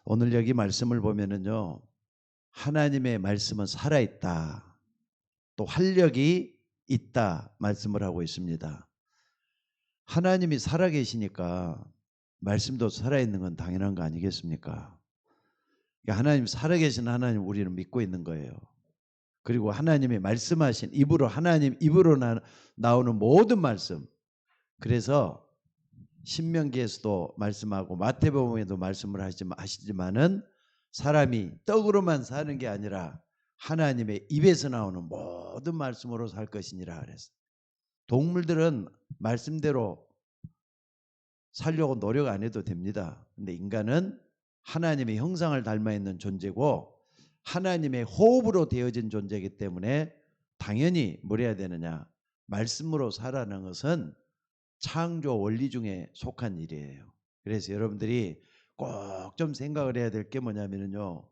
오늘 여기 말씀을 보면은요, 하나님의 말씀은 살아있다, 또 활력이 있다 말씀을 하고 있습니다. 하나님이 살아계시니까 말씀도 살아있는 건 당연한 거 아니겠습니까? 그러니까 하나님 살아계신 하나님 우리는 믿고 있는 거예요. 그리고 하나님이 말씀하신 입으로 하나님 입으로 나오는 모든 말씀, 그래서 신명기에서도 말씀하고 마태복음에도 말씀을 하시지만은 사람이 떡으로만 사는 게 아니라 하나님의 입에서 나오는 모든 말씀으로 살 것이니라 그랬어요. 동물들은 말씀대로 살려고 노력 안 해도 됩니다. 근데 인간은 하나님의 형상을 닮아 있는 존재고 하나님의 호흡으로 되어진 존재이기 때문에 당연히 뭘 해야 되느냐, 말씀으로 살아가는 것은 창조 원리 중에 속한 일이에요. 그래서 여러분들이 꼭 좀 생각을 해야 될 게 뭐냐면요,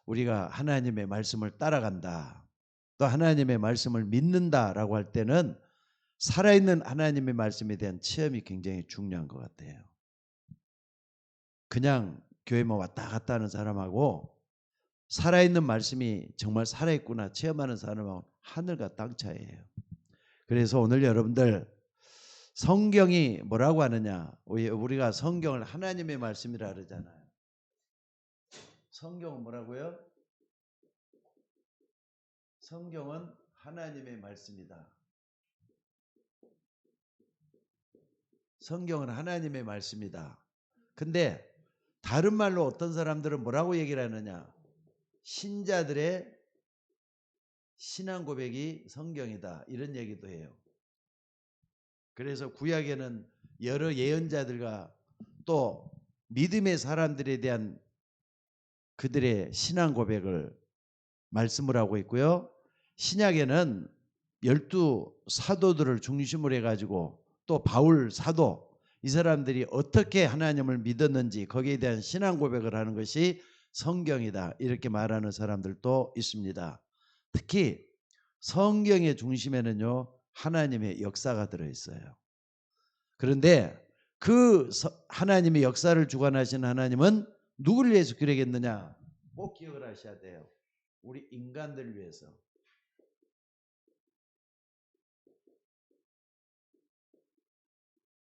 우리가 하나님의 말씀을 따라간다, 또 하나님의 말씀을 믿는다라고 할 때는 살아있는 하나님의 말씀에 대한 체험이 굉장히 중요한 것 같아요. 그냥 교회만 왔다 갔다 하는 사람하고 살아있는 말씀이 정말 살아있구나 체험하는 사람하고 하늘과 땅 차이예요. 그래서 오늘 여러분들 성경이 뭐라고 하느냐, 우리가 성경을 하나님의 말씀이라 그러잖아요. 성경은 뭐라고요? 성경은 하나님의 말씀이다. 성경은 하나님의 말씀이다. 근데 다른 말로 어떤 사람들은 뭐라고 얘기를 하느냐, 신자들의 신앙 고백이 성경이다 이런 얘기도 해요. 그래서 구약에는 여러 예언자들과 또 믿음의 사람들에 대한 그들의 신앙 고백을 말씀을 하고 있고요. 신약에는 12 사도들을 중심으로 해가지고 또 바울 사도, 이 사람들이 어떻게 하나님을 믿었는지 거기에 대한 신앙 고백을 하는 것이 성경이다 이렇게 말하는 사람들도 있습니다. 특히 성경의 중심에는요, 하나님의 역사가 들어있어요. 그런데 그 하나님의 역사를 주관하시는 하나님은 누구를 위해서 그러겠느냐, 꼭 기억을 하셔야 돼요. 우리 인간들을 위해서.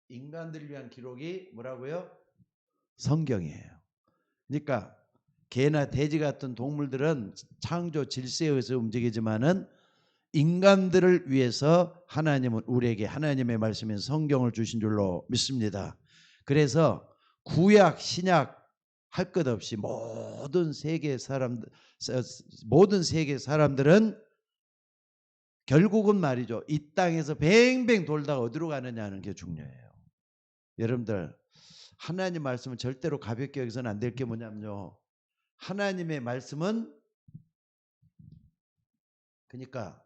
인간들을 위한 기록이 뭐라고요? 성경이에요. 그러니까 개나 돼지 같은 동물들은 창조 질서에 의해서 움직이지만은 인간들을 위해서 하나님은 우리에게 하나님의 말씀인 성경을 주신 줄로 믿습니다. 그래서 구약 신약 할 것 없이 모든 세계 사람들은 결국은 말이죠, 이 땅에서 뱅뱅 돌다가 어디로 가느냐 하는 게 중요해요. 여러분들 하나님 말씀은 절대로 가볍게 여기서는 안 될 게 뭐냐면요, 하나님의 말씀은, 그러니까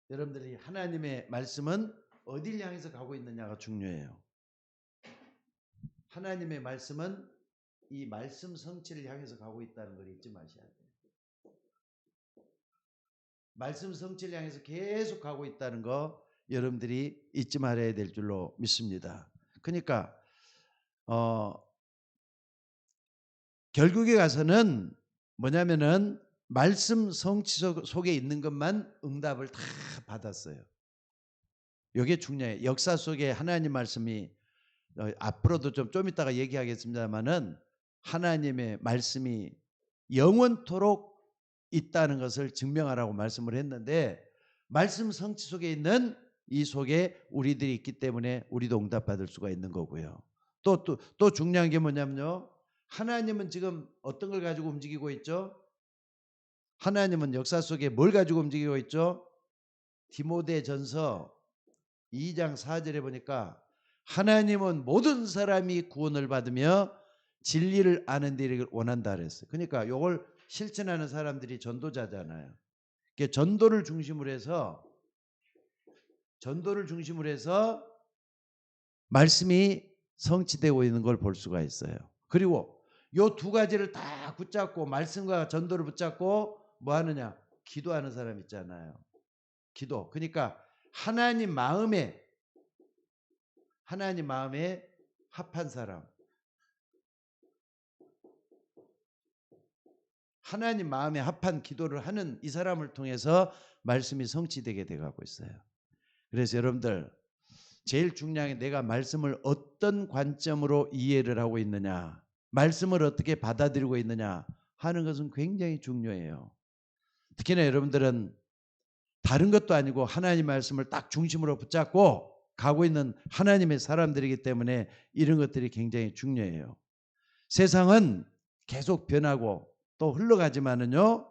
여러분들이 하나님의 말씀은 어딜 향해서 가고 있느냐가 중요해요. 하나님의 말씀은 이 말씀 성취를 향해서 가고 있다는 걸 잊지 마셔야 돼요. 말씀 성취를 향해서 계속 가고 있다는 거 여러분들이 잊지 말아야 될 줄로 믿습니다. 그러니까 결국에 가서는 뭐냐면은 말씀 성취 속에 있는 것만 응답을 다 받았어요. 이게 중요해요. 역사 속에 하나님 말씀이 앞으로도 좀 이따가 얘기하겠습니다만은 하나님의 말씀이 영원토록 있다는 것을 증명하라고 말씀을 했는데, 말씀 성취 속에 있는 이 속에 우리들이 있기 때문에 우리도 응답받을 수가 있는 거고요. 또 중요한 게 뭐냐면요, 하나님은 지금 어떤 걸 가지고 움직이고 있죠? 하나님은 역사 속에 뭘 가지고 움직이고 있죠? 디모데전서 2장 4절에 보니까 하나님은 모든 사람이 구원을 받으며 진리를 아는 데를 원한다 그랬어요. 그러니까 이걸 실천하는 사람들이 전도자잖아요. 전도를 중심으로 해서 말씀이 성취되고 있는 걸 볼 수가 있어요. 그리고 요 두 가지를 다 붙잡고 말씀과 전도를 붙잡고 뭐 하느냐? 기도하는 사람 있잖아요. 기도. 그러니까 하나님 마음에 합한 사람. 하나님 마음에 합한 기도를 하는 이 사람을 통해서 말씀이 성취되게 돼가고 있어요. 그래서 여러분들 제일 중요한 게 내가 말씀을 어떤 관점으로 이해를 하고 있느냐, 말씀을 어떻게 받아들이고 있느냐 하는 것은 굉장히 중요해요. 특히나 여러분들은 다른 것도 아니고 하나님 말씀을 딱 중심으로 붙잡고 가고 있는 하나님의 사람들이기 때문에 이런 것들이 굉장히 중요해요. 세상은 계속 변하고 또 흘러가지만은요,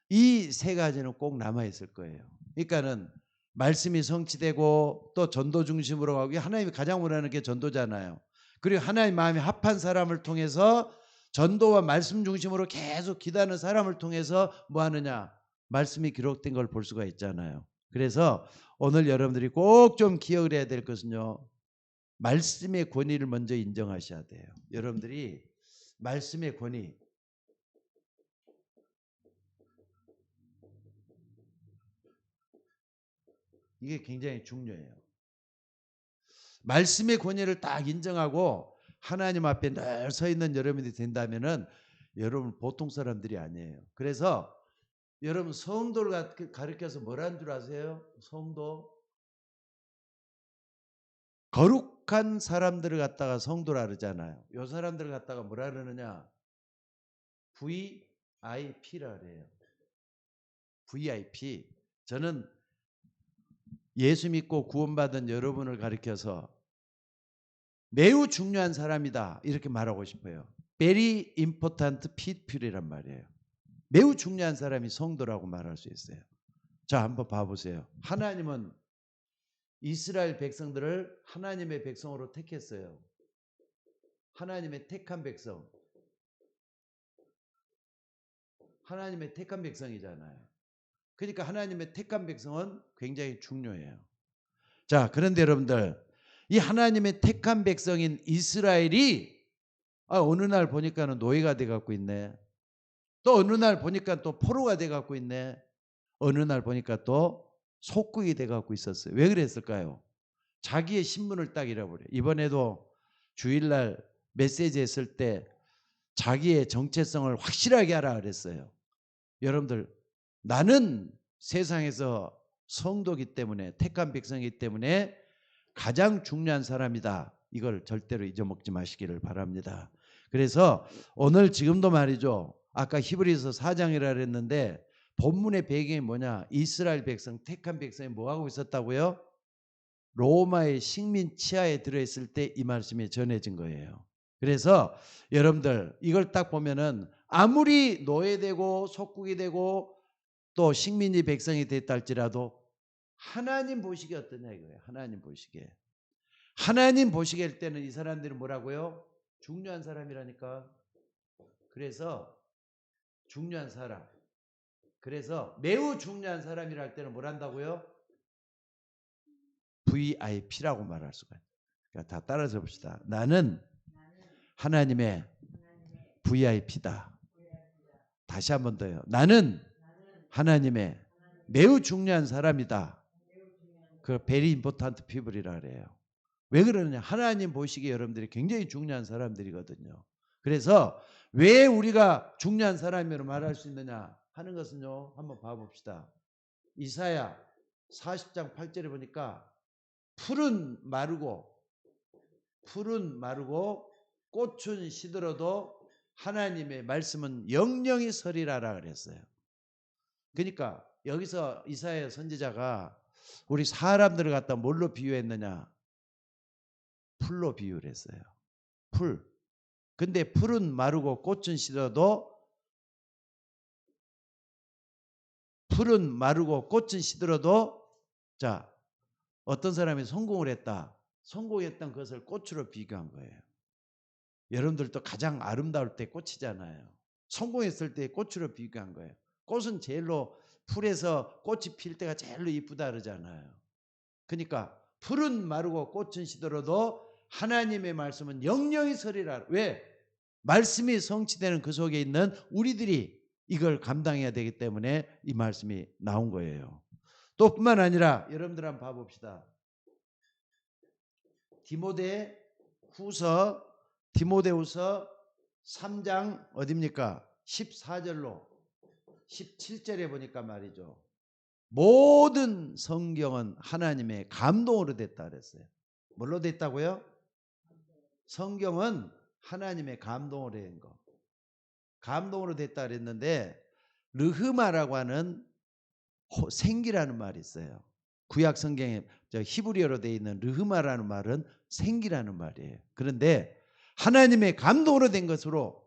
이 세 가지는 꼭 남아 있을 거예요. 그러니까는 말씀이 성취되고 또 전도 중심으로 가고, 하나님이 가장 원하는 게 전도잖아요. 그리고 하나님 마음이 합한 사람을 통해서 전도와 말씀 중심으로 계속 기도하는 사람을 통해서 뭐 하느냐, 말씀이 기록된 걸 볼 수가 있잖아요. 그래서 오늘 여러분들이 꼭 좀 기억을 해야 될 것은요, 말씀의 권위를 먼저 인정하셔야 돼요. 여러분들이 말씀의 권위, 이게 굉장히 중요해요. 말씀의 권위를 딱 인정하고 하나님 앞에 늘 서 있는 여러분이 된다면은 여러분 보통 사람들이 아니에요. 그래서 여러분 성도를 가르쳐서 뭐라는 줄 아세요? 성도, 거룩한 사람들을 갖다가 성도라 그러잖아요. 요 사람들을 갖다가 뭐라 그러느냐, VIP라 그래요. VIP. 저는 예수 믿고 구원받은 여러분을 가리켜서 매우 중요한 사람이다 이렇게 말하고 싶어요. Very important people이란 말이에요. 매우 중요한 사람이 성도라고 말할 수 있어요. 자, 한번 봐보세요. 하나님은 이스라엘 백성들을 하나님의 백성으로 택했어요. 하나님의 택한 백성. 하나님의 택한 백성이잖아요. 그러니까 하나님의 택한 백성은 굉장히 중요해요. 자, 그런데 여러분들, 이 하나님의 택한 백성인 이스라엘이 어느 날 보니까는 노예가 돼 갖고 있네. 또 어느 날 보니까 또 포로가 돼 갖고 있네. 어느 날 보니까 또 속국이 돼 갖고 있었어요. 왜 그랬을까요? 자기의 신분을 딱 잃어버려요. 이번에도 주일날 메시지 했을 때 자기의 정체성을 확실하게 하라 그랬어요. 여러분들, 나는 세상에서 성도기 때문에, 택한 백성이기 때문에 가장 중요한 사람이다. 이걸 절대로 잊어먹지 마시기를 바랍니다. 그래서 오늘 지금도 말이죠, 아까 히브리서 4장이라 그랬는데 본문의 배경이 뭐냐, 이스라엘 백성, 택한 백성이 뭐하고 있었다고요? 로마의 식민 치하에 들어있을 때 이 말씀이 전해진 거예요. 그래서 여러분들 이걸 딱 보면은 아무리 노예되고 속국이 되고 또 식민지 백성이 됐다 할지라도 하나님 보시기에 어떠냐 이거예요. 하나님 보시기에. 하나님 보시기에 할 때는 이 사람들이 뭐라고요? 중요한 사람이라니까. 그래서 중요한 사람. 그래서 매우 중요한 사람이라 할 때는 뭘 한다고요? VIP라고 말할 수가 있어요. 그러니까 다 따라서 봅시다. 나는 하나님의 VIP다. 다시 한 번 더요. 나는 하나님의 매우 중요한 사람이다. 그 very important people이라 그래요. 왜 그러느냐? 하나님 보시기에 여러분들이 굉장히 중요한 사람들이거든요. 그래서 왜 우리가 중요한 사람이라고 말할 수 있느냐 하는 것은요, 한번 봐봅시다. 이사야 40장 8절에 보니까 풀은 마르고 꽃은 시들어도 하나님의 말씀은 영영이 서리라라 그랬어요. 그러니까 여기서 이사야 선지자가 우리 사람들을 갖다 뭘로 비유했느냐? 풀로 비유를 했어요. 풀. 근데 풀은 마르고 꽃은 시들어도 자, 어떤 사람이 성공을 했다. 성공했던 것을 꽃으로 비교한 거예요. 여러분들도 가장 아름다울 때 꽃이잖아요. 성공했을 때 꽃으로 비교한 거예요. 꽃은 제일로 풀에서 꽃이 필 때가 제일로 이쁘다 그러잖아요. 그러니까 풀은 마르고 꽃은 시들어도 하나님의 말씀은 영영이 서리라. 왜? 말씀이 성취되는 그 속에 있는 우리들이 이걸 감당해야 되기 때문에 이 말씀이 나온 거예요. 또 뿐만 아니라 여러분들 한번 봐봅시다. 디모데후서 3장 어디입니까? 14절로 17절에 보니까 말이죠. 모든 성경은 하나님의 감동으로 됐다 그랬어요. 뭘로 됐다고요? 성경은 하나님의 감동으로 된 거. 감동으로 됐다 그랬는데 르흐마라고 하는 생기라는 말이 있어요. 구약 성경에 히브리어로 되어 있는 르흐마라는 말은 생기라는 말이에요. 그런데 하나님의 감동으로 된 것으로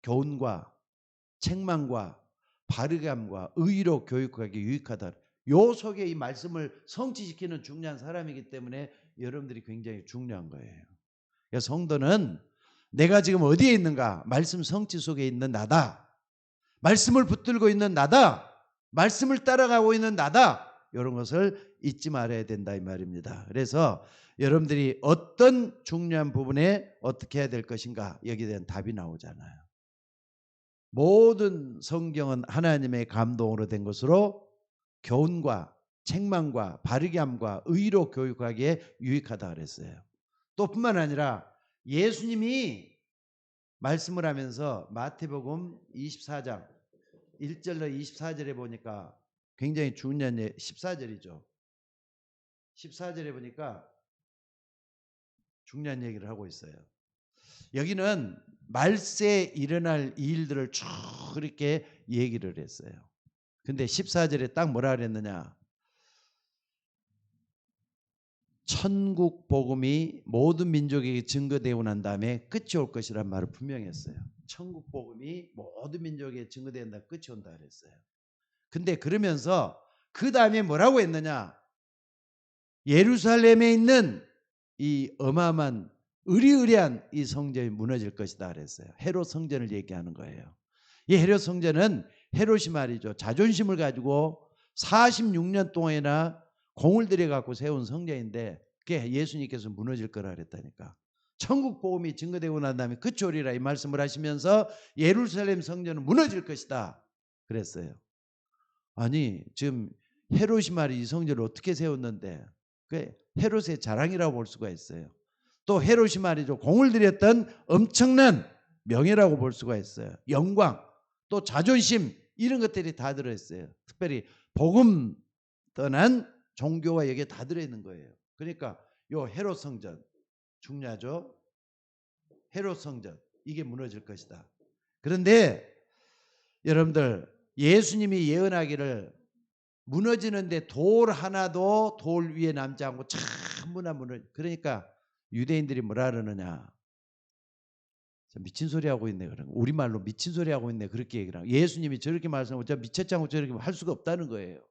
교훈과 책망과 바르감과 의로 교육하기 유익하다. 요 속에 이 말씀을 성취시키는 중요한 사람이기 때문에 여러분들이 굉장히 중요한 거예요. 성도는 내가 지금 어디에 있는가? 말씀 성취 속에 있는 나다. 말씀을 붙들고 있는 나다. 말씀을 따라가고 있는 나다. 이런 것을 잊지 말아야 된다 이 말입니다. 그래서 여러분들이 어떤 중요한 부분에 어떻게 해야 될 것인가 여기에 대한 답이 나오잖아요. 모든 성경은 하나님의 감동으로 된 것으로 교훈과 책망과 바르게 함과 의로 교육하기에 유익하다 그랬어요. 또 뿐만 아니라 예수님이 말씀을 하면서 마태복음 24장 1절로 24절에 보니까 굉장히 중요한 14절이죠. 14절에 보니까 중요한 얘기를 하고 있어요. 여기는 말세에 일어날 일들을 쭉 이렇게 얘기를 했어요. 근데 14절에 딱 뭐라 그랬느냐? 천국 복음이 모든 민족에게 증거되고 난 다음에 끝이 올 것이란 말을 분명히 했어요. 천국 복음이 모든 민족에게 증거된다, 끝이 온다 그랬어요. 근데 그러면서 그 다음에 뭐라고 했느냐? 예루살렘에 있는 이 어마어마한 의리의리한 이 성전이 무너질 것이다 그랬어요. 헤롯 성전을 얘기하는 거예요. 이 헤롯 성전은 헤롯이 말이죠. 자존심을 가지고 46년 동안이나 공을 들여 갖고 세운 성전인데 그게 예수님께서 무너질 거라 그랬다니까. 천국 복음이 증거되고 난 다음에 끝이 오리라 이 말씀을 하시면서 예루살렘 성전은 무너질 것이다 그랬어요. 아니 지금 헤롯이 말이 이 성전을 어떻게 세웠는데 그게 헤롯의 자랑이라고 볼 수가 있어요. 또 헤롯이 말이죠. 공을 들였던 엄청난 명예라고 볼 수가 있어요. 영광, 또 자존심 이런 것들이 다 들어있어요. 특별히 복음 떠난 종교가 여기에 다 들어있는 거예요. 그러니까 요 헤롯 성전 중요하죠. 헤롯 성전 이게 무너질 것이다. 그런데 여러분들 예수님이 예언하기를 무너지는데 돌 하나도 돌 위에 남지 않고 전부 다 무너져. 그러니까 유대인들이 뭐라 그러느냐? 미친 소리 하고 있네. 그런 거. 우리말로 미친 소리 하고 있네. 그렇게 얘기를 하고. 예수님이 저렇게 말씀하고 저 미쳤지 않고 저렇게 할 수가 없다는 거예요.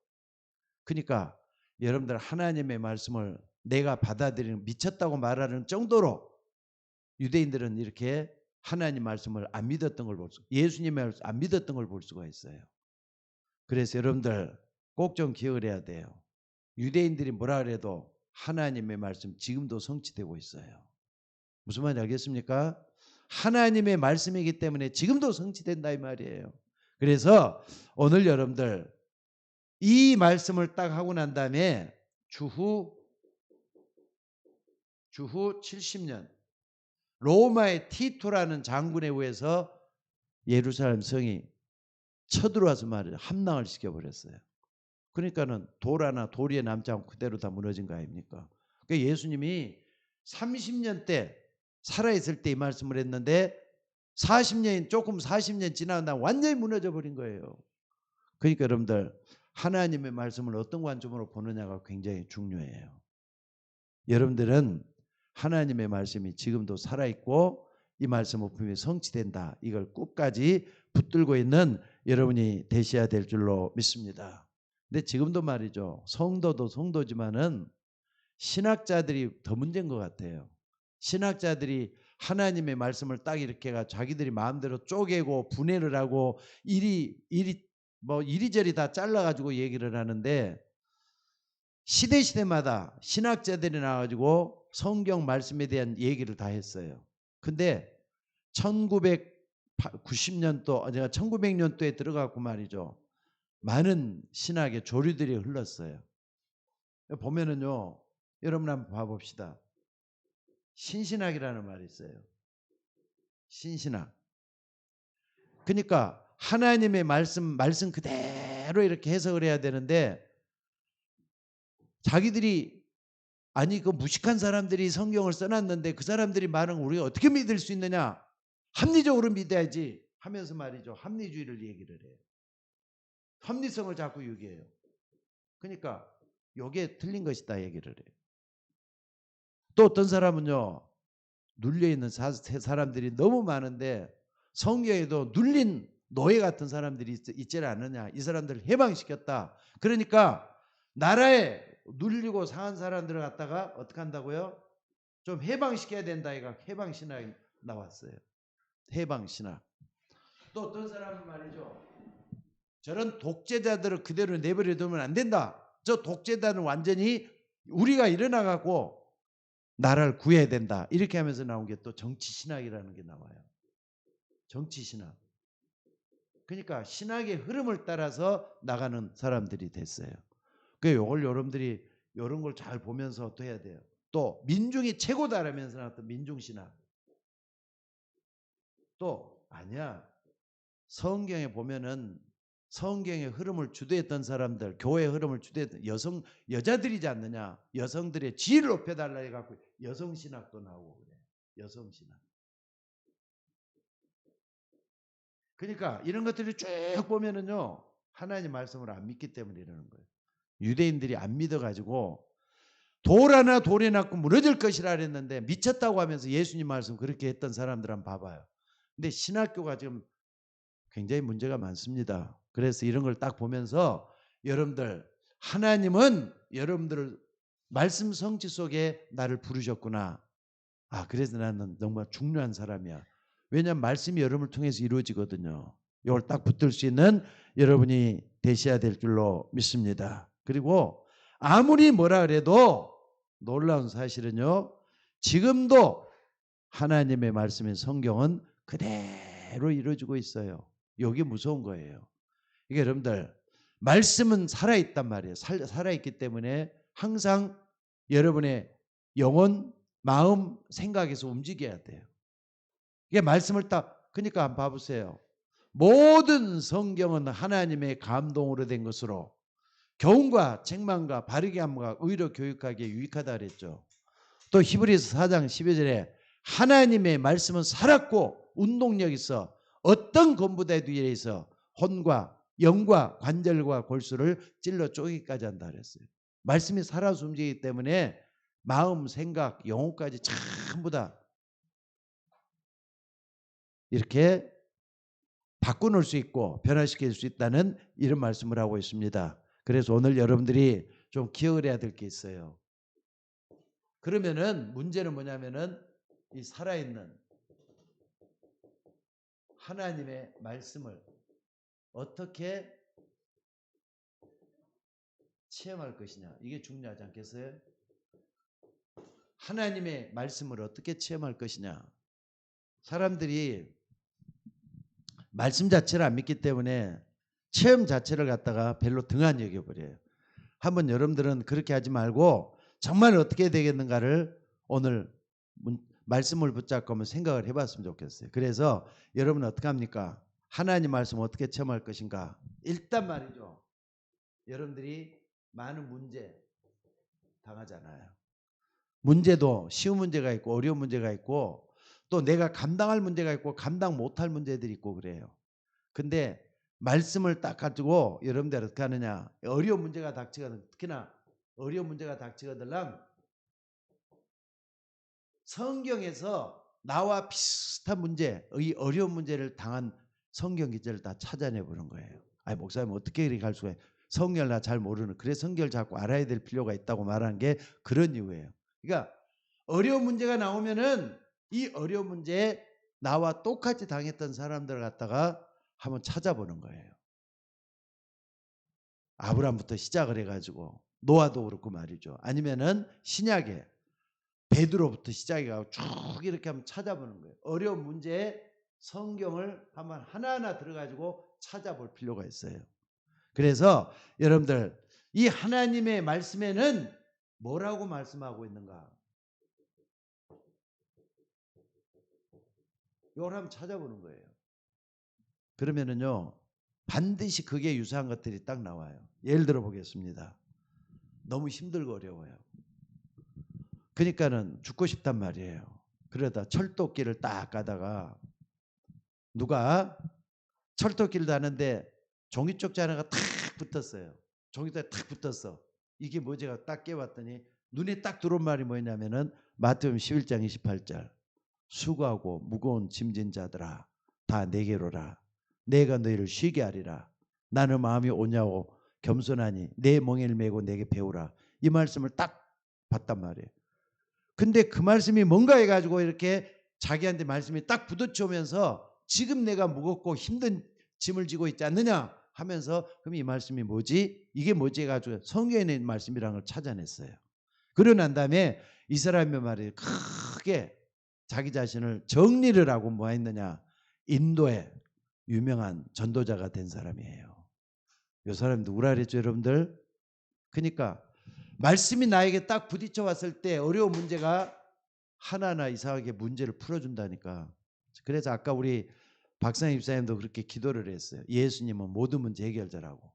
그러니까 여러분들 하나님의 말씀을 내가 받아들이는 미쳤다고 말하는 정도로 유대인들은 이렇게 하나님 말씀을 안 믿었던 걸 볼 수, 예수님의 말씀 안 믿었던 걸 볼 수가 있어요. 그래서 여러분들 꼭 좀 기억을 해야 돼요. 유대인들이 뭐라 그래도 하나님의 말씀 지금도 성취되고 있어요. 무슨 말인지 알겠습니까? 하나님의 말씀이기 때문에 지금도 성취된다 이 말이에요. 그래서 오늘 여러분들 이 말씀을 딱 하고 난 다음에 주후 70년 로마의 티토라는 장군에 의해서 예루살렘 성이 쳐들어와서 말이죠. 함락을 시켜버렸어요. 그러니까는 돌 하나 돌 위에 남지 않고 그대로 다 무너진 거 아닙니까? 그러니까 예수님이 30년 때 살아있을 때 이 말씀을 했는데 40년 지나간 다음 완전히 무너져 버린 거예요. 그러니까 여러분들 하나님의 말씀을 어떤 관점으로 보느냐가 굉장히 중요해요. 여러분들은 하나님의 말씀이 지금도 살아있고 이 말씀을 분명히 성취된다. 이걸 끝까지 붙들고 있는 여러분이 되셔야 될 줄로 믿습니다. 근데 지금도 말이죠. 성도도 성도지만은 신학자들이 더 문제인 것 같아요. 신학자들이 하나님의 말씀을 딱 이렇게 해가 자기들이 마음대로 쪼개고 분해를 하고 이리저리 다 잘라가지고 얘기를 하는데 시대마다 신학자들이 나와가지고 성경 말씀에 대한 얘기를 다 했어요. 근데 1990년도, 제가 1900년도에 들어갔고 말이죠. 많은 신학의 조류들이 흘렀어요. 보면은요, 여러분 한번 봐봅시다. 신신학이라는 말이 있어요. 신신학. 그러니까 하나님의 말씀 그대로 이렇게 해석을 해야 되는데 자기들이 아니 그 무식한 사람들이 성경을 써놨는데 그 사람들이 말은 우리가 어떻게 믿을 수 있느냐? 합리적으로 믿어야지 하면서 말이죠. 합리주의를 얘기를 해요. 합리성을 자꾸 얘기해요. 그러니까 이게 틀린 것이다 얘기를 해요. 또 어떤 사람은요. 눌려있는 사람들이 너무 많은데 성경에도 눌린 노예 같은 사람들이 있지 않느냐. 이 사람들을 해방시켰다. 그러니까 나라에 눌리고 상한 사람들을 갖다가 어떻게 한다고요? 좀 해방시켜야 된다. 이가 해방신학이 나왔어요. 해방신학. 또 어떤 사람은 말이죠. 저런 독재자들을 그대로 내버려 두면 안 된다. 저 독재자는 완전히 우리가 일어나갖고 나라를 구해야 된다. 이렇게 하면서 나온 게 또 정치신학이라는 게 나와요. 정치신학. 그러니까 신학의 흐름을 따라서 나가는 사람들이 됐어요. 그래서 이걸 여러분들이 이런 걸 잘 보면서 또 해야 돼요. 또 민중이 최고다라면서 나왔던 민중신학. 또 아니야. 성경에 보면은 성경의 흐름을 주도했던 사람들, 교회의 흐름을 주도했던 여자들이지 않느냐. 여성들의 지위를 높여달라 해갖고 여성신학도 나오고 그래요. 여성신학. 그러니까 이런 것들을 쭉 보면은요. 하나님 말씀을 안 믿기 때문에 이러는 거예요. 유대인들이 안 믿어가지고 돌 하나 돌에 놨고 무너질 것이라 그랬는데 미쳤다고 하면서 예수님 말씀 그렇게 했던 사람들 한번 봐봐요. 근데 신학교가 지금 굉장히 문제가 많습니다. 그래서 이런 걸 딱 보면서 여러분들 하나님은 여러분들을 말씀 성취 속에 나를 부르셨구나. 아 그래서 나는 정말 중요한 사람이야. 왜냐하면 말씀이 여러분을 통해서 이루어지거든요. 이걸 딱 붙들 수 있는 여러분이 되셔야 될 줄로 믿습니다. 그리고 아무리 뭐라 그래도 놀라운 사실은요. 지금도 하나님의 말씀인 성경은 그대로 이루어지고 있어요. 여기 무서운 거예요. 이게 여러분들 말씀은 살아있단 말이에요. 살아있기 때문에 항상 여러분의 영혼, 마음, 생각에서 움직여야 돼요. 이게 말씀을 딱 그러니까 한번 봐보세요. 모든 성경은 하나님의 감동으로 된 것으로 교훈과 책망과 바르게 함과 의로 교육하기에 유익하다 그랬죠. 또 히브리서 4장 12절에 하나님의 말씀은 살았고 운동력 있어 어떤 건부대도 일해서 혼과 영과 관절과 골수를 찔러 쪼개기까지 한다 그랬어요. 말씀이 살아서 움직이기 때문에 마음, 생각, 영혼까지 전부 다 이렇게 바꿔놓을 수 있고 변화시킬 수 있다는 이런 말씀을 하고 있습니다. 그래서 오늘 여러분들이 좀 기억을 해야 될 게 있어요. 그러면은 문제는 뭐냐면은 이 살아있는 하나님의 말씀을 어떻게 체험할 것이냐. 이게 중요하지 않겠어요? 하나님의 말씀을 어떻게 체험할 것이냐. 사람들이 말씀 자체를 안 믿기 때문에 체험 자체를 갖다가 별로 등한 여겨버려요. 한번 여러분들은 그렇게 하지 말고 정말 어떻게 되겠는가를 오늘 말씀을 붙잡고 한번 생각을 해봤으면 좋겠어요. 그래서 여러분 어떻게 합니까? 하나님 말씀 어떻게 체험할 것인가? 일단 말이죠. 여러분들이 많은 문제 당하잖아요. 문제도 쉬운 문제가 있고 어려운 문제가 있고 또 내가 감당할 문제가 있고 감당 못할 문제들이 있고 그래요. 근데 말씀을 딱 가지고 여러분들 어떻게 하느냐. 어려운 문제가 닥치거든. 특히나 어려운 문제가 닥치거든. 성경에서 나와 비슷한 문제, 이 어려운 문제를 당한 성경 기자를 다 찾아내보는 거예요. 아니 목사님 어떻게 이렇게 할 수가 있어요. 성경을 나 잘 모르는. 그래 성경을 자꾸 알아야 될 필요가 있다고 말하는 게 그런 이유예요. 그러니까 어려운 문제가 나오면은 이 어려운 문제에 나와 똑같이 당했던 사람들을 갖다가 한번 찾아보는 거예요. 아브라함부터 시작을 해가지고 노아도 그렇고 말이죠. 아니면은 신약에 베드로부터 시작해가지고 쭉 이렇게 한번 찾아보는 거예요. 어려운 문제에 성경을 한번 하나하나 들어가지고 찾아볼 필요가 있어요. 그래서 여러분들 이 하나님의 말씀에는 뭐라고 말씀하고 있는가? 이걸 한번 찾아보는 거예요. 그러면은요 반드시 그게 유사한 것들이 딱 나와요. 예를 들어 보겠습니다. 너무 힘들고 어려워요. 그러니까는 죽고 싶단 말이에요. 그러다 철도길을 딱 가다가 누가 철도길을 가는데 종이쪽지 하나가 탁 붙었어요. 종이쪽에 탁 붙었어. 이게 뭐지가 딱 깨봤더니 눈에 딱 들어온 말이 뭐냐면은 마태복음 11장 28절 수고하고 무거운 짐진 자들아 다 내게로라. 내가 너희를 쉬게 하리라. 나는 마음이 오냐고 겸손하니 내 멍에를 메고 내게 배우라. 이 말씀을 딱 봤단 말이에요. 근데 그 말씀이 뭔가 해가지고 이렇게 자기한테 말씀이 딱 부딪혀오면서 지금 내가 무겁고 힘든 짐을 지고 있지 않느냐 하면서 그럼 이 말씀이 뭐지? 이게 뭐지 해가지고 성경에 있는 말씀이라는 걸 찾아냈어요. 그러고 난 다음에 이 사람의 말이 크게 자기 자신을 정리를 하고 뭐 했느냐. 인도의 유명한 전도자가 된 사람이에요. 이 사람 누구라 그랬죠 여러분들? 그러니까 말씀이 나에게 딱 부딪혀 왔을 때 어려운 문제가 하나하나 이상하게 문제를 풀어준다니까. 그래서 아까 우리 박상희 집사님도 그렇게 기도를 했어요. 예수님은 모든 문제 해결자라고.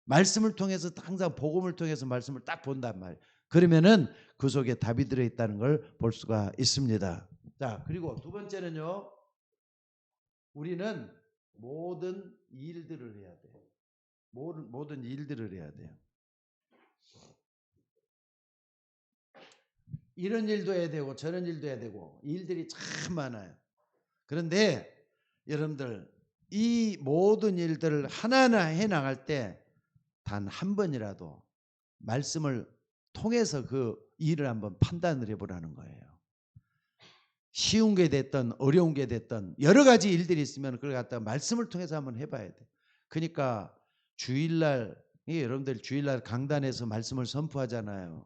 말씀을 통해서 항상 복음을 통해서 말씀을 딱 본단 말이에요. 그러면은 그 속에 답이 들어있다는 걸 볼 수가 있습니다. 자, 그리고 두 번째는요. 우리는 모든 일들을 해야 돼요. 모든 일들을 해야 돼요. 이런 일도 해야 되고 저런 일도 해야 되고 일들이 참 많아요. 그런데 여러분들 이 모든 일들을 하나하나 해나갈 때 단 한 번이라도 말씀을 통해서 그 일을 한번 판단을 해보라는 거예요. 쉬운 게 됐든 어려운 게 됐든 여러 가지 일들이 있으면 그걸 갖다가 말씀을 통해서 한번 해봐야 돼. 그러니까 주일날 여러분들 주일날 강단에서 말씀을 선포하잖아요.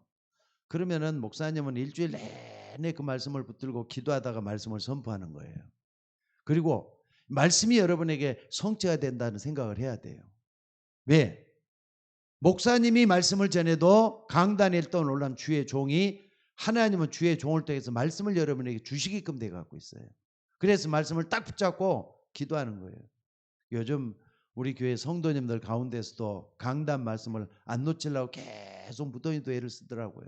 그러면은 목사님은 일주일 내내 그 말씀을 붙들고 기도하다가 말씀을 선포하는 거예요. 그리고 말씀이 여러분에게 성취가 된다는 생각을 해야 돼요. 왜? 목사님이 말씀을 전해도 강단에 일단 올라온 주의 종이 하나님은 주의 종을 통해서 말씀을 여러분에게 주시게끔 돼 갖고 있어요. 그래서 말씀을 딱 붙잡고 기도하는 거예요. 요즘 우리 교회 성도님들 가운데서도 강단 말씀을 안 놓치려고 계속 무더기도 애를 쓰더라고요.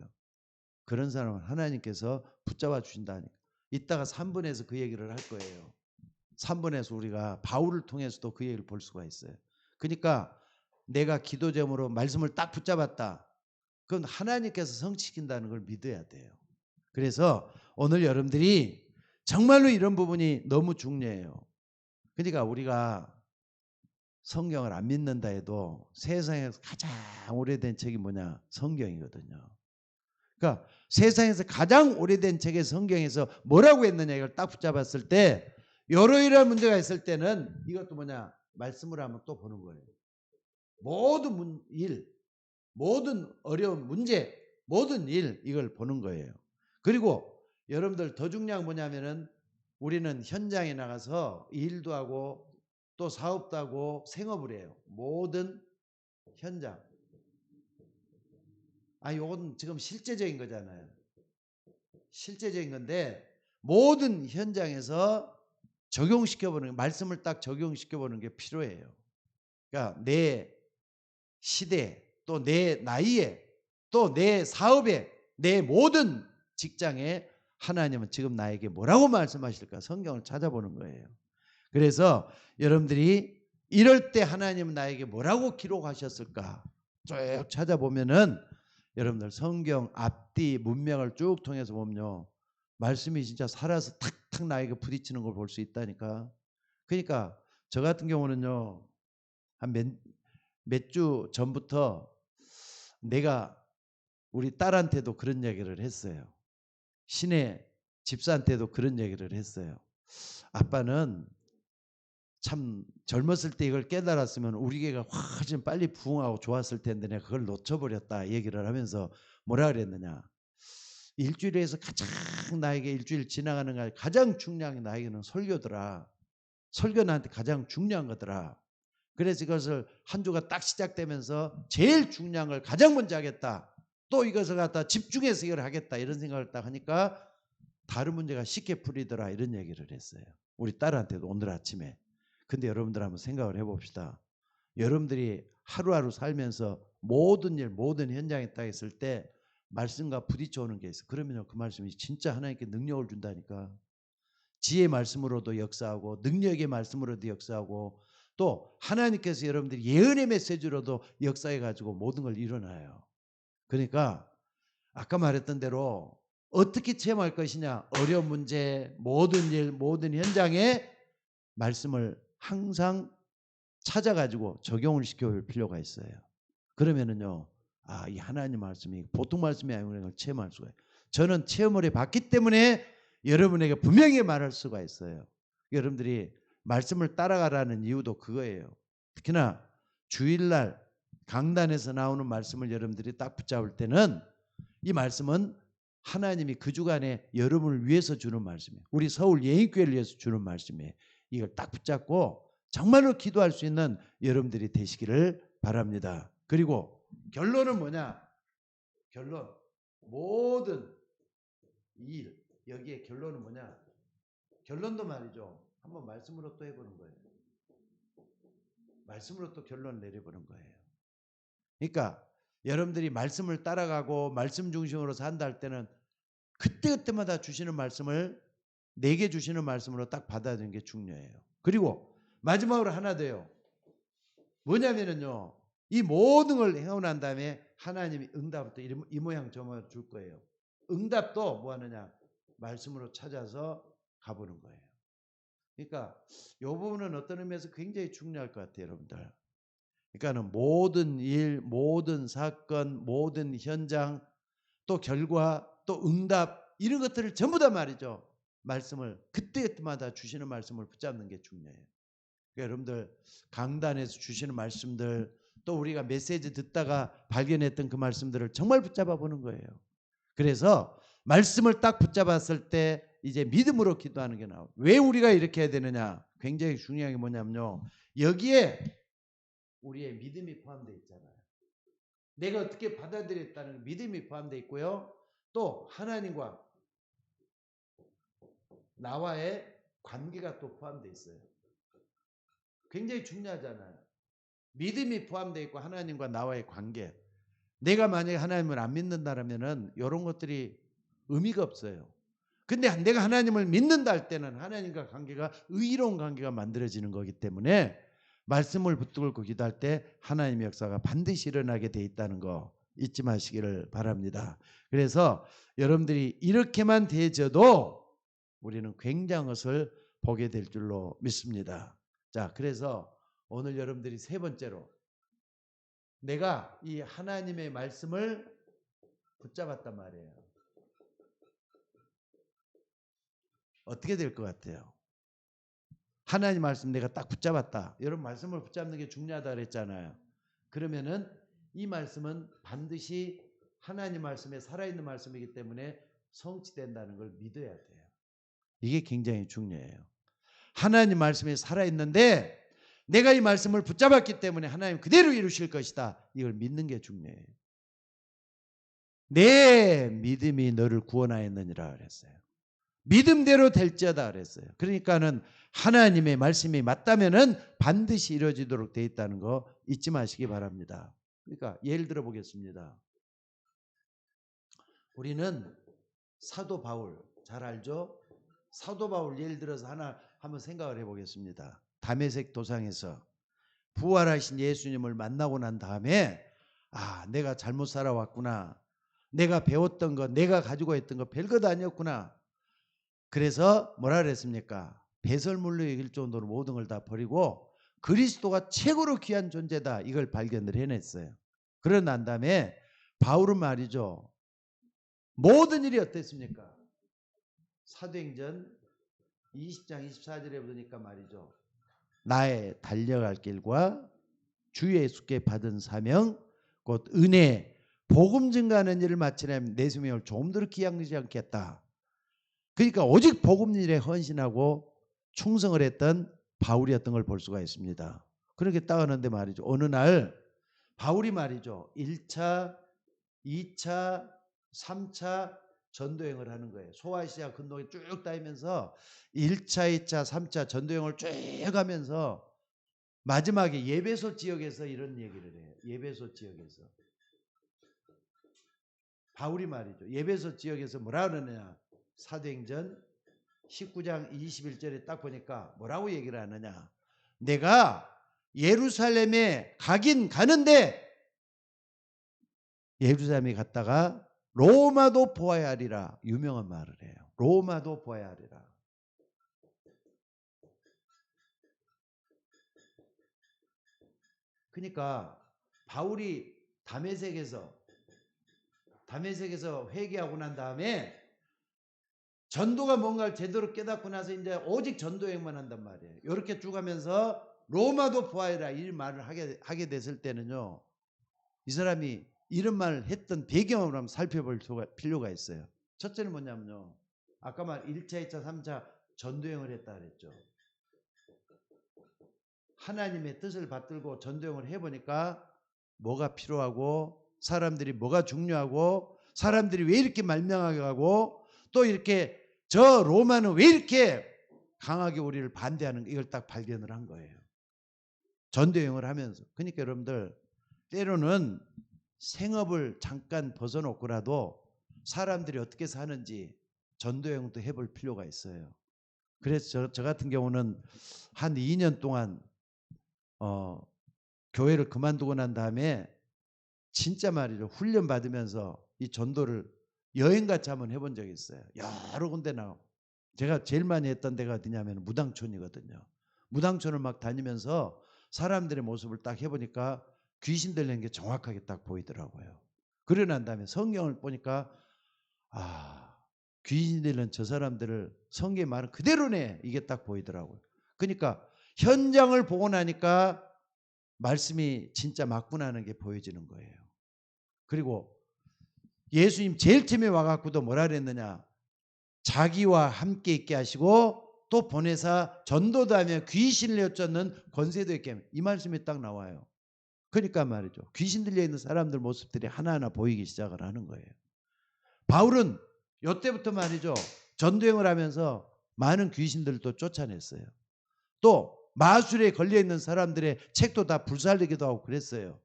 그런 사람은 하나님께서 붙잡아 주신다니까. 이따가 3분에서 그 얘기를 할 거예요. 3분에서 우리가 바울을 통해서도 그 얘기를 볼 수가 있어요. 그러니까 내가 기도 제목으로 말씀을 딱 붙잡았다. 그건 하나님께서 성취시킨다는 걸 믿어야 돼요. 그래서 오늘 여러분들이 정말로 이런 부분이 너무 중요해요. 그러니까 우리가 성경을 안 믿는다 해도 세상에서 가장 오래된 책이 뭐냐? 성경이거든요. 그러니까 세상에서 가장 오래된 책의 성경에서 뭐라고 했느냐 이걸 딱 붙잡았을 때 여러 문제가 있을 때는 이것도 뭐냐? 말씀을 한번 또 보는 거예요. 모든 일, 모든 어려운 문제, 모든 일 이걸 보는 거예요. 그리고 여러분들 더 중요한 건 뭐냐면은 우리는 현장에 나가서 일도 하고 또 사업도 하고 생업을 해요. 모든 현장. 요건 지금 실제적인 거잖아요. 실제적인 건데 모든 현장에서 적용시켜보는 말씀을 딱 적용시켜보는 게 필요해요. 그러니까 내 시대 또 내 나이에 또 내 사업에 내 모든 직장에 하나님은 지금 나에게 뭐라고 말씀하실까 성경을 찾아보는 거예요. 그래서 여러분들이 이럴 때 하나님은 나에게 뭐라고 기록하셨을까 쭉 찾아보면은 여러분들 성경 앞뒤 문명을 쭉 통해서 보면요 말씀이 진짜 살아서 탁탁 나에게 부딪히는 걸 볼 수 있다니까. 그러니까 저 같은 경우는요 한 몇 주 전부터 내가 우리 딸한테도 그런 얘기를 했어요. 시내 집사한테도 그런 얘기를 했어요. 아빠는 참 젊었을 때 이걸 깨달았으면 우리 교회가 훨씬 빨리 부흥하고 좋았을 텐데 내가 그걸 놓쳐버렸다 얘기를 하면서 뭐라 그랬느냐. 일주일에서 가장 나에게 일주일 지나가는 게 가장 중요한 게 나에게는 설교더라. 설교 나한테 가장 중요한 거더라. 그래서 이것을 한 주가 딱 시작되면서 제일 중요한 걸 가장 먼저 하겠다. 또 이것을 갖다 집중해서 이걸 하겠다. 이런 생각을 딱 하니까 다른 문제가 쉽게 풀리더라. 이런 얘기를 했어요. 우리 딸한테도 오늘 아침에. 근데 여러분들 한번 생각을 해봅시다. 여러분들이 하루하루 살면서 모든 일, 모든 현장에 딱 있을 때 말씀과 부딪혀오는 게 있어. 그러면 그 말씀이 진짜 하나님께 능력을 준다니까. 지혜의 말씀으로도 역사하고 능력의 말씀으로도 역사하고 또 하나님께서 여러분들이 예언의 메시지로도 역사해가지고 모든 걸 일어나요. 그러니까 아까 말했던 대로 어떻게 체험할 것이냐. 어려운 문제, 모든 일, 모든 현장에 말씀을 항상 찾아가지고 적용을 시켜볼 필요가 있어요. 그러면은요, 아, 이 하나님 말씀이 보통 말씀이 아니라는 걸 체험할 수가 있어요. 저는 체험을 해봤기 때문에 여러분에게 분명히 말할 수가 있어요. 여러분들이 말씀을 따라가라는 이유도 그거예요. 특히나 주일날 강단에서 나오는 말씀을 여러분들이 딱 붙잡을 때는 이 말씀은 하나님이 그 주간에 여러분을 위해서 주는 말씀이에요. 우리 서울 예인교회를 위해서 주는 말씀이에요. 이걸 딱 붙잡고 정말로 기도할 수 있는 여러분들이 되시기를 바랍니다. 그리고 결론은 뭐냐? 결론. 모든 일. 여기에 결론은 뭐냐? 결론도 말이죠. 한번 말씀으로 또 해보는 거예요. 말씀으로 또 결론을 내려보는 거예요. 그러니까 여러분들이 말씀을 따라가고 말씀 중심으로 산다 할 때는 그때그때마다 주시는 말씀을 내게 주시는 말씀으로 딱 받아들이는 게 중요해요. 그리고 마지막으로 하나 더요. 뭐냐면은요. 이 모든 걸 해오고 난 다음에 하나님이 응답을 또 이 모양 저 모양 줄 거예요. 응답도 뭐 하느냐? 말씀으로 찾아서 가보는 거예요. 그러니까 이 부분은 어떤 의미에서 굉장히 중요할 것 같아요, 여러분들. 그러니까는 모든 일, 모든 사건, 모든 현장, 또 결과, 또 응답 이런 것들을 전부 다 말이죠. 말씀을 그때그때마다 주시는 말씀을 붙잡는 게 중요해요. 그러니까 여러분들 강단에서 주시는 말씀들 또 우리가 메시지 듣다가 발견했던 그 말씀들을 정말 붙잡아 보는 거예요. 그래서 말씀을 딱 붙잡았을 때 이제 믿음으로 기도하는 게 나와요. 왜 우리가 이렇게 해야 되느냐? 굉장히 중요한 게 뭐냐면요. 여기에 우리의 믿음이 포함되어 있잖아요. 내가 어떻게 받아들였다는 믿음이 포함되어 있고요. 또 하나님과 나와의 관계가 또 포함되어 있어요. 굉장히 중요하잖아요. 믿음이 포함되어 있고 하나님과 나와의 관계. 내가 만약에 하나님을 안 믿는다라면은 이런 것들이 의미가 없어요. 근데 내가 하나님을 믿는다 할 때는 하나님과 관계가 의로운 관계가 만들어지는 거기 때문에 말씀을 붙들고 기도할 때 하나님의 역사가 반드시 일어나게 돼 있다는 거 잊지 마시기를 바랍니다. 그래서 여러분들이 이렇게만 되져도 우리는 굉장한 것을 보게 될 줄로 믿습니다. 자, 그래서 오늘 여러분들이 세 번째로 내가 이 하나님의 말씀을 붙잡았단 말이에요. 어떻게 될 것 같아요? 하나님 말씀 내가 딱 붙잡았다. 여러분 말씀을 붙잡는 게 중요하다 그랬잖아요. 그러면은 이 말씀은 반드시 하나님 말씀에 살아있는 말씀이기 때문에 성취된다는 걸 믿어야 돼요. 이게 굉장히 중요해요. 하나님 말씀에 살아있는데 내가 이 말씀을 붙잡았기 때문에 하나님 그대로 이루실 것이다. 이걸 믿는 게 중요해요. 내 믿음이 너를 구원하였느니라 그랬어요. 믿음대로 될지어다 그랬어요. 그러니까는 하나님의 말씀이 맞다면은 반드시 이루어지도록 돼 있다는 거 잊지 마시기 바랍니다. 그러니까 예를 들어 보겠습니다. 우리는 사도 바울 잘 알죠? 사도 바울 예를 들어서 하나 한번 생각을 해보겠습니다. 다메섹 도상에서 부활하신 예수님을 만나고 난 다음에 아, 내가 잘못 살아왔구나. 내가 배웠던 거, 내가 가지고 있던 거 별것 아니었구나. 그래서 뭐라 그랬습니까? 배설물로 여길 정도로 모든 걸 다 버리고 그리스도가 최고로 귀한 존재다. 이걸 발견을 해냈어요. 그러고 난 다음에 바울은 말이죠. 모든 일이 어땠습니까? 사도행전 20장 24절에 보니까 말이죠. 나의 달려갈 길과 주 예수께 받은 사명 곧 은혜 복음 증가하는 일을 마치려면 내 생명을 조금도 기약하지 않겠다. 그러니까 오직 복음 일에 헌신하고 충성을 했던 바울이었던 걸 볼 수가 있습니다. 그렇게 따가는데 말이죠. 어느 날 바울이 말이죠. 1차, 2차, 3차 전도행을 하는 거예요. 소아시아 근동에 쭉 다니면서 1차, 2차, 3차 전도행을 쭉 하면서 마지막에 예배소 지역에서 이런 얘기를 해요. 예배소 지역에서. 바울이 말이죠. 예배소 지역에서 뭐라 그러느냐. 사도행전 19장 21절에 딱 보니까 뭐라고 얘기를 하느냐. 내가 예루살렘에 가긴 가는데 예루살렘에 갔다가 로마도 보아야 하리라. 유명한 말을 해요. 로마도 보아야 하리라. 그러니까 바울이 다메섹에서 회개하고 난 다음에 전도가 뭔가를 제대로 깨닫고 나서 이제 오직 전도행만 한단 말이에요. 이렇게 쭉 하면서 로마도 보아야 이 말을 하게 됐을 때는요. 이 사람이 이런 말을 했던 배경을 한번 살펴볼 필요가 있어요. 첫째는 뭐냐면요. 아까 말 1차, 2차, 3차 전도행을 했다 그랬죠. 하나님의 뜻을 받들고 전도행을 해보니까 뭐가 필요하고 사람들이 뭐가 중요하고 사람들이 왜 이렇게 말명하게 하고 또 이렇게 저 로마는 왜 이렇게 강하게 우리를 반대하는 이걸 딱 발견을 한 거예요. 전도여행을 하면서. 그러니까 여러분들 때로는 생업을 잠깐 벗어놓고라도 사람들이 어떻게 사는지 전도여행도 해볼 필요가 있어요. 그래서 저 같은 경우는 한 2년 동안 교회를 그만두고 난 다음에 진짜 말이죠. 훈련 받으면서 이 전도를 여행같이 한번 해본 적이 있어요. 여러 군데 나가고. 제가 제일 많이 했던 데가 어디냐면 무당촌이거든요. 무당촌을 막 다니면서 사람들의 모습을 딱 해보니까 귀신 들리는 게 정확하게 딱 보이더라고요. 그러고 난 다음에 성경을 보니까 귀신 들리는 저 사람들을 성경의 말은 그대로네 이게 딱 보이더라고요. 그러니까 현장을 보고 나니까 말씀이 진짜 맞구나 하는 게 보여지는 거예요. 그리고 예수님 제일 처음에 와갖고도 뭐라 그랬느냐. 자기와 함께 있게 하시고 또 보내사 전도도 하며 귀신을 엿쫓는 권세도 있게 하며 이 말씀이 딱 나와요. 그러니까 말이죠. 귀신 들려 있는 사람들 모습들이 하나하나 보이기 시작을 하는 거예요. 바울은 이때부터 말이죠. 전도행을 하면서 많은 귀신들도 쫓아냈어요. 또 마술에 걸려있는 사람들의 책도 다 불살리기도 하고 그랬어요.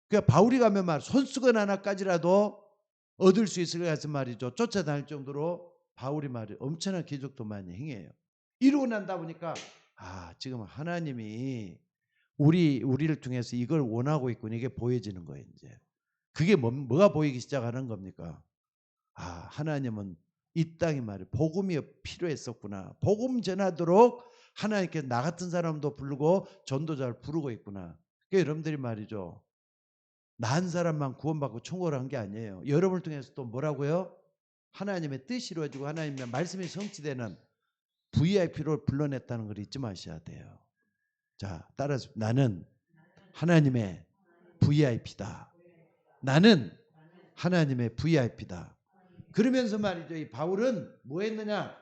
그러니까 바울이 가면 말 손수건 하나까지라도 얻을 수 있을 것 같은 말이죠. 쫓아다닐 정도로 바울이 말이 엄청난 기적도 많이 행해요. 이러고 난다 보니까 지금 하나님이 우리를 통해서 이걸 원하고 있군. 이게 보여지는 거예요. 이제 그게 뭐가 보이기 시작하는 겁니까? 하나님은 이 땅에 말이 복음이 필요했었구나. 복음 전하도록 하나님께 나 같은 사람도 부르고 전도자를 부르고 있구나. 그러니까 여러분들이 말이죠. 나 한 사람만 구원받고 총괄을 한 게 아니에요. 여러분을 통해서 또 뭐라고요? 하나님의 뜻이 이루어지고 하나님의 말씀이 성취되는 VIP를 불러냈다는 걸 잊지 마셔야 돼요. 자, 따라서 나는 하나님의 VIP다. 나는 하나님의 VIP다. 그러면서 말이죠. 이 바울은 뭐 했느냐?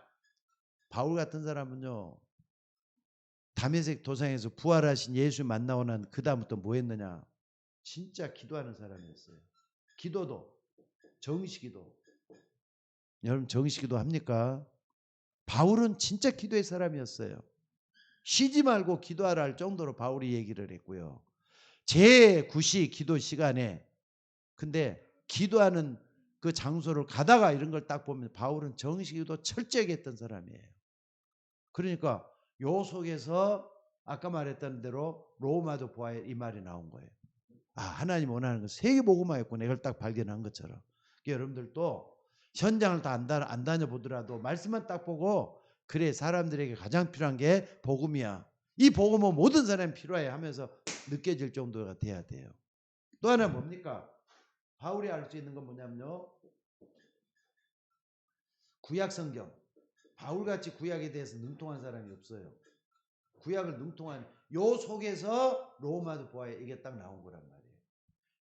바울 같은 사람은요. 다메섹 도상에서 부활하신 예수 만나고 난 그 다음부터 뭐 했느냐? 진짜 기도하는 사람이었어요. 기도도 정식기도. 여러분 정식기도 합니까? 바울은 진짜 기도의 사람이었어요. 쉬지 말고 기도하라 할 정도로 바울이 얘기를 했고요. 제9시 기도 시간에 근데 기도하는 그 장소를 가다가 이런 걸 딱 보면 바울은 정식기도 철저하게 했던 사람이에요. 그러니까 요 속에서 아까 말했던 대로 로마도 보아야 이 말이 나온 거예요. 하나님 원하는 건 세계복음화였구나. 이걸 딱 발견한 것처럼. 여러분들도 현장을 다 안 다녀보더라도 말씀만 딱 보고 그래 사람들에게 가장 필요한 게 복음이야. 이 복음은 모든 사람이 필요해 하면서 느껴질 정도가 돼야 돼요. 또 하나 뭡니까? 바울이 알 수 있는 건 뭐냐면요. 구약 성경. 바울같이 구약에 대해서 능통한 사람이 없어요. 구약을 능통한 요 속에서 로마도 보아야 이게 딱 나온 거란 말이에요.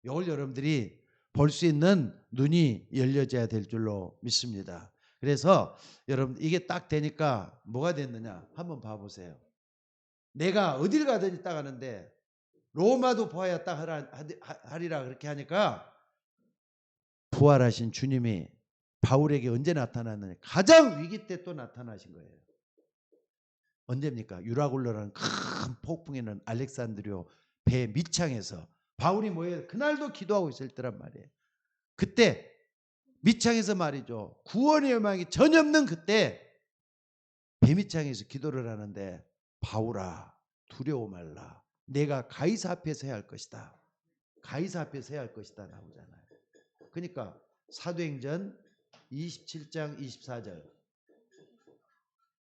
이걸 여러분들이 볼 수 있는 눈이 열려져야 될 줄로 믿습니다. 그래서 여러분 이게 딱 되니까 뭐가 됐느냐 한번 봐보세요. 내가 어딜 가든지 딱 하는데 로마도 보아야 딱 하리라 그렇게 하니까 부활하신 주님이 바울에게 언제 나타났느냐 가장 위기 때 또 나타나신 거예요. 언제입니까? 유라굴로라는 큰 폭풍에는 알렉산드리오 배 밑창에서 바울이 뭐예요? 그날도 기도하고 있을 때란 말이에요. 그때 밑창에서 말이죠. 구원의 열망이 전혀 없는 그때 배 밑창에서 기도를 하는데 바울아 두려워 말라. 내가 가이사 앞에서 해야 할 것이다. 가이사 앞에서 해야 할 것이다 나오잖아요. 그러니까 사도행전 27장 24절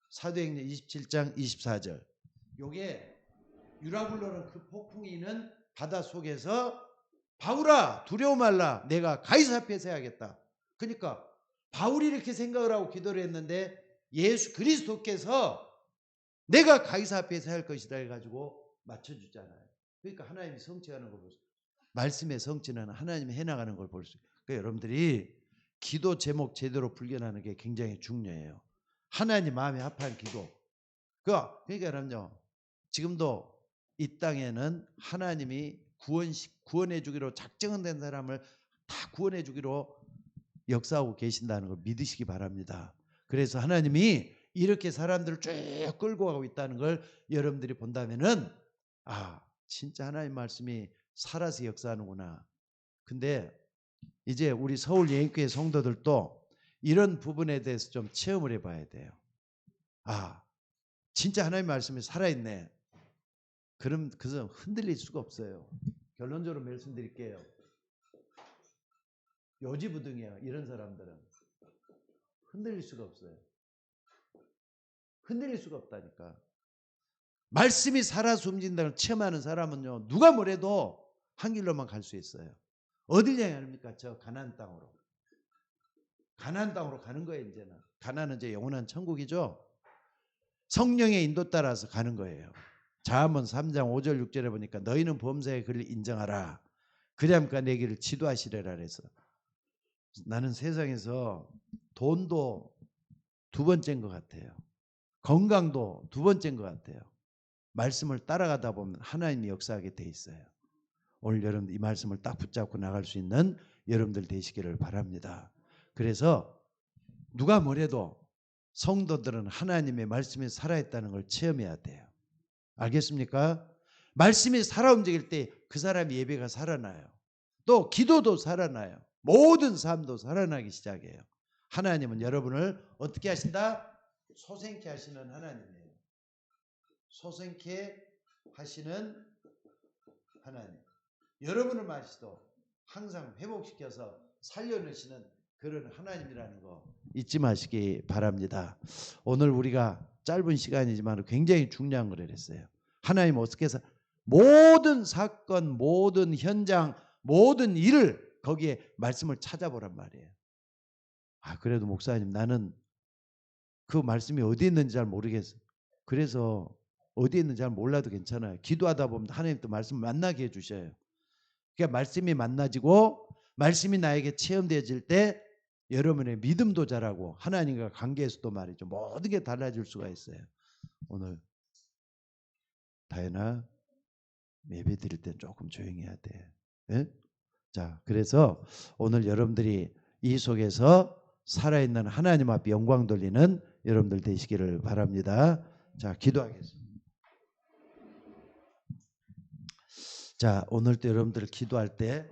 사도행전 27장 24절 요게 유라굴로는 그 폭풍이 있는 바다 속에서 바울아 두려워 말라 내가 가이사 앞에서 해야겠다. 그러니까 바울이 이렇게 생각을 하고 기도를 했는데 예수 그리스도께서 내가 가이사 앞에서 할 것이다 해가지고 맞춰주잖아요. 그러니까 하나님이 성취하는 걸 볼 수 있어요. 말씀의 성취는 하나님이 해나가는 걸 볼 수 있어요. 그러니까 여러분들이 기도 제목 제대로 불견하는 게 굉장히 중요해요. 하나님 마음에 합한 기도. 그러니까 여러분요 지금도 이 땅에는 하나님이 구원해 주기로 작정된 사람을 다 구원해 주기로 역사하고 계신다는 걸 믿으시기 바랍니다. 그래서 하나님이 이렇게 사람들을 쭉 끌고 가고 있다는 걸 여러분들이 본다면은 진짜 하나님 말씀이 살아서 역사하는구나. 근데 이제 우리 서울 예인교회 성도들도 이런 부분에 대해서 좀 체험을 해봐야 돼요. 진짜 하나님 말씀이 살아있네. 그럼 그것은 흔들릴 수가 없어요. 결론적으로 말씀드릴게요. 요지부동이야. 이런 사람들은 흔들릴 수가 없어요. 흔들릴 수가 없다니까. 말씀이 살아서 움직인다는 걸 체험하는 사람은요 누가 뭐래도 한 길로만 갈 수 있어요. 어딜 향합니까? 저 가나안 땅으로. 가나안 땅으로 가는 거예요. 이제는 가나안은 이제 영원한 천국이죠. 성령의 인도 따라서 가는 거예요. 자문서 3장 5절 6절에 보니까 너희는 범사의 그를 인정하라. 그리함과 내 길을 지도하시리라 그래서 나는 세상에서 돈도 두 번째인 것 같아요. 건강도 두 번째인 것 같아요. 말씀을 따라가다 보면 하나님이 역사하게 돼 있어요. 오늘 여러분들 이 말씀을 딱 붙잡고 나갈 수 있는 여러분들 되시기를 바랍니다. 그래서 누가 뭐래도 성도들은 하나님의 말씀이 살아있다는 걸 체험해야 돼요. 알겠습니까? 말씀이 살아 움직일 때 그 사람의 예배가 살아나요. 또 기도도 살아나요. 모든 삶도 살아나기 시작해요. 하나님은 여러분을 어떻게 하신다? 소생케 하시는 하나님이에요. 소생케 하시는 하나님. 여러분을 마시도 항상 회복시켜서 살려내시는 그런 하나님이라는 거 잊지 마시기 바랍니다. 오늘 우리가 짧은 시간이지만 굉장히 중요한 걸 했어요. 하나님 어떻게 해서 모든 사건, 모든 현장, 모든 일을 거기에 말씀을 찾아보란 말이에요. 그래도 목사님 나는 그 말씀이 어디 있는지 잘 모르겠어요. 그래서 어디 있는지 잘 몰라도 괜찮아요. 기도하다 보면 하나님 또 말씀 만나게 해주셔요. 그러니까 말씀이 만나지고 말씀이 나에게 체험되어질 때 여러분의 믿음도 자라고 하나님과 관계에서도 말이죠. 모든 게 달라질 수가 있어요. 오늘 다현아 예배 드릴 때 조금 조용히 해야 돼. 네? 자, 그래서 오늘 여러분들이 이 속에서 살아있는 하나님 앞에 영광 돌리는 여러분들 되시기를 바랍니다. 자, 기도하겠습니다. 자, 오늘도 여러분들 기도할 때